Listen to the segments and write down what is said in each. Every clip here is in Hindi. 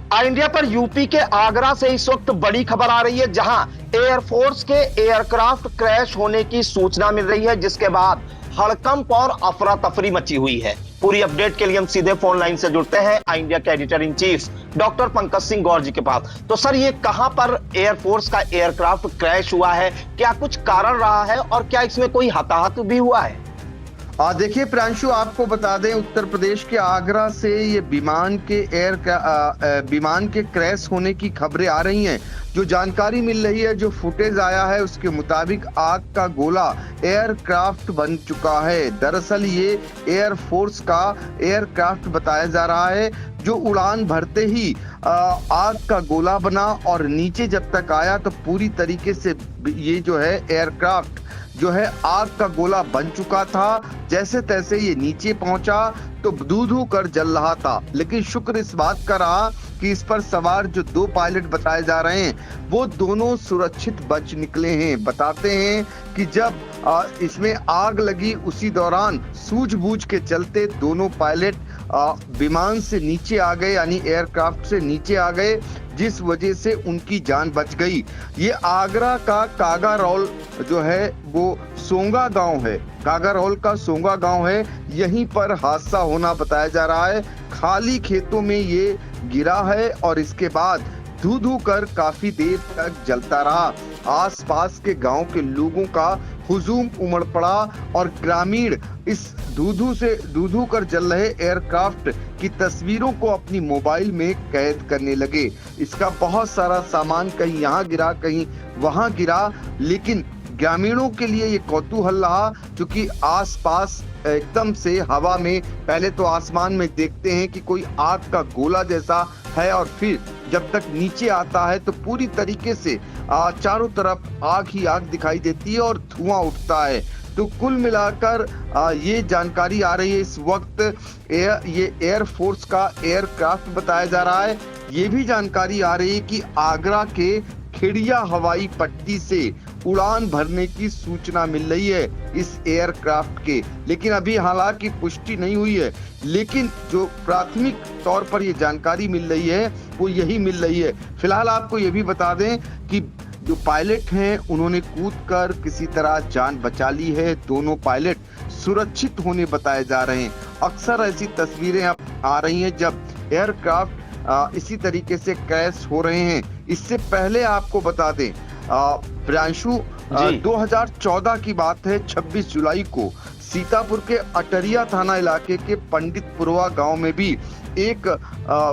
इंडिया पर यूपी के आगरा से इस वक्त बड़ी खबर आ रही है, जहां एयरफोर्स के एयरक्राफ्ट क्रैश होने की सूचना मिल रही है, जिसके बाद हड़कंप और अफरा तफरी मची हुई है। पूरी अपडेट के लिए हम सीधे फोन लाइन से जुड़ते हैं इंडिया के editor in chief doctor Pankaj Singh Gaur ji के पास। तो सर, ये कहां पर एयरफोर्स का एयरक्राफ्ट क्रैश हुआ है, क्या कुछ कारण रहा है और क्या इसमें कोई हताहत भी हुआ है? देखिए प्रांशु, आपको बता दें, उत्तर प्रदेश के आगरा से ये विमान के क्रैश होने की खबरें आ रही हैं। जो जानकारी मिल रही है, जो फुटेज आया है, उसके मुताबिक आग का गोला एयरक्राफ्ट बन चुका है। दरअसल ये एयरफोर्स का एयरक्राफ्ट बताया जा रहा है, जो उड़ान भरते ही आग का गोला बना और नीचे जब तक आया तो पूरी तरीके से ये जो है एयरक्राफ्ट जो है आग का गोला बन चुका था। जैसे तैसे ये नीचे पहुंचा तो धू कर जल रहा था, लेकिन शुक्र इस बात का रहा कि इस पर सवार जो 2 पायलट बताए जा रहे हैं वो दोनों सुरक्षित बच निकले हैं। बताते हैं कि जब इसमें आग लगी उसी दौरान सूझबूझ के चलते दोनों पायलट विमान से नीचे आ गए, यानी एयरक्राफ्ट से नीचे आ गए, जिस वजह से उनकी जान बच गई। ये आगरा का कागारौल जो है वो सोंगा गांव है, कागारौल का सोंगा गांव है, यहीं पर हादसा होना बताया जा रहा है। खाली खेतों में ये गिरा है और इसके बाद धू कर काफी देर तक जलता रहा। आसपास के गांव के लोगों का हुजूम उमड़ पड़ा और ग्रामीण इस धू कर जल रहे एयरक्राफ्ट की तस्वीरों को अपनी मोबाइल में कैद करने लगे। इसका बहुत सारा सामान कहीं यहाँ गिरा, कहीं वहां गिरा, लेकिन ग्रामीणों के लिए ये कौतूहल रहा, क्योंकि आसपास एकदम से हवा में पहले तो आसमान में देखते हैं कि कोई आग का गोला जैसा है और फिर जब तक नीचे आता है तो पूरी तरीके से चारों तरफ आग ही आग दिखाई देती है और धुआं उठता है। तो कुल मिलाकर ये जानकारी आ रही है इस वक्त ये एयरफोर्स का एयरक्राफ्ट बताया जा रहा है। ये भी जानकारी आ रही है कि आगरा के खेड़िया हवाई पट्टी से उड़ान भरने की सूचना मिल रही है इस एयरक्राफ्ट के, लेकिन अभी हालांकि पुष्टि नहीं हुई है। लेकिन जो प्राथमिक तौर पर ये जानकारी मिल रही है वो यही मिल रही है। फिलहाल आपको ये भी बता दें कि जो पायलट हैं उन्होंने कूदकर किसी तरह जान बचा ली है। दोनों पायलट सुरक्षित होने बताए जा रहे हैं। अक्सर ऐसी तस्वीरें आ रही हैं जब एयरक्राफ्ट इसी तरीके से क्रैश हो रहे हैं। इससे पहले आपको बता दें प्रांशु, 2014 की बात है, 26 जुलाई को सीतापुर के अटरिया थाना इलाके के पंडितपुरवा गांव में भी एक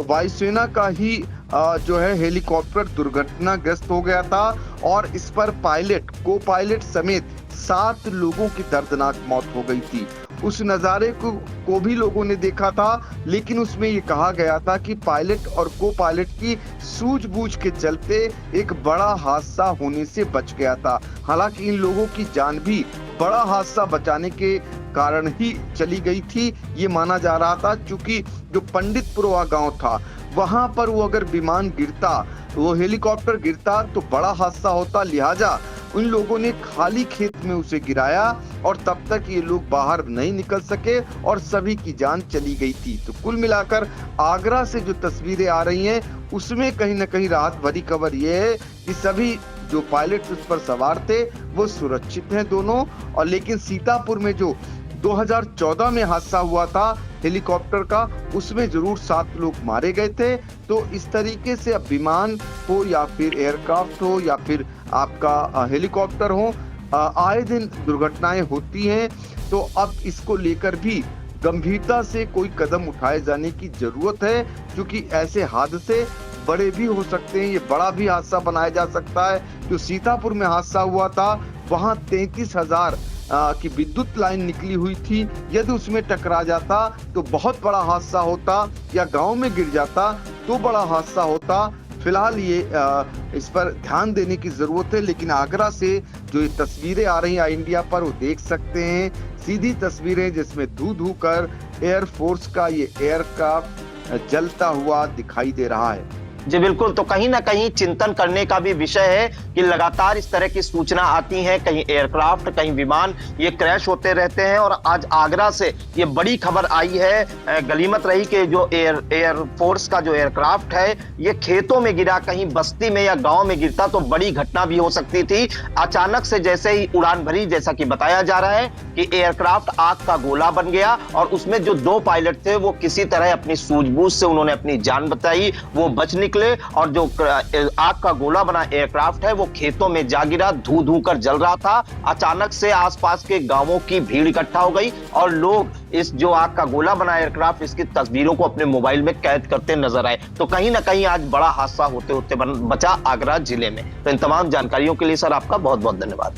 वायुसेना का ही जो है हेलीकॉप्टर दुर्घटनाग्रस्त हो गया था और इस पर पायलट, को पायलट समेत 7 लोगों की दर्दनाक मौत हो गई थी। उस नजारे को भी लोगों ने देखा था, लेकिन उसमें ये कहा गया था कि पायलट और को पायलट की सूझबूझ के चलते एक बड़ा हादसा होने से बच गया था। हालांकि इन लोगों की जान भी बड़ा हादसा बचाने के कारण ही चली गई थी, ये माना जा रहा था। क्योंकि जो पंडितपुरवा गांव था वहां पर वो अगर विमान गिरता, वो हेलीकॉप्टर गिरता तो बड़ा हादसा होता, लिहाजा उन लोगों ने खाली खेत में उसे गिराया और तब तक ये लोग बाहर नहीं निकल सके और सभी की जान चली गई थी। तो कुल मिलाकर आगरा से जो तस्वीरें आ रही हैं उसमें कहीं ना कहीं राहत भरी खबर ये है कि सभी जो पायलट उस पर सवार थे वो सुरक्षित हैं दोनों। और लेकिन सीतापुर में जो 2014 में हादसा हुआ था हेलीकॉप्टर का, उसमें जरूर 7 लोग मारे गए थे। तो इस तरीके से अब विमान हो या फिर एयरक्राफ्ट हो या फिर आपका हेलीकॉप्टर हो, आए दिन दुर्घटनाएं होती हैं। तो अब इसको लेकर भी गंभीरता से कोई कदम उठाए जाने की जरूरत है, क्योंकि ऐसे हादसे बड़े भी हो सकते हैं। ये बड़ा भी हादसा बनाया जा सकता है। जो सीतापुर में हादसा हुआ था वहां 33,000 की विद्युत लाइन निकली हुई थी। यदि उसमें टकरा जाता तो बहुत बड़ा हादसा होता, या गांव में गिर जाता तो बड़ा हादसा होता। फिलहाल ये इस पर ध्यान देने की जरूरत है। लेकिन आगरा से जो ये तस्वीरें आ रही हैं इंडिया पर, वो देख सकते हैं सीधी तस्वीरें जिसमें धू कर एयरफोर्स का ये एयरक्राफ्ट जलता हुआ दिखाई दे रहा है। जी बिल्कुल, तो कहीं ना कहीं चिंतन करने का भी विषय है कि लगातार इस तरह की सूचना आती है, कहीं एयरक्राफ्ट कहीं विमान ये क्रैश होते रहते हैं। और आज आगरा से ये बड़ी खबर आई है, गनीमत रही कि जो एयरफोर्स का जो एयरक्राफ्ट है ये खेतों में गिरा, कहीं बस्ती में या गांव में गिरता तो बड़ी घटना भी हो सकती थी। अचानक से जैसे ही उड़ान भरी, जैसा कि बताया जा रहा है कि एयरक्राफ्ट आग का गोला बन गया और उसमें जो 2 पायलट थे वो किसी तरह अपनी सूझबूझ से उन्होंने अपनी जान बचाई, वो बच निकले। और जो आग का गोला बना एयरक्राफ्ट है वो खेतों में जा गिरा, धू धू कर जल रहा था। अचानक से आसपास के गांवों की भीड़ इकट्ठा हो गई और लोग इस जो आग का गोला बना एयरक्राफ्ट इसकी तस्वीरों को अपने मोबाइल में कैद करते नजर आए। तो कहीं ना कहीं आज बड़ा हादसा होते होते बचा आगरा जिले में। तो इन तमाम जानकारियों के लिए सर आपका बहुत बहुत धन्यवाद।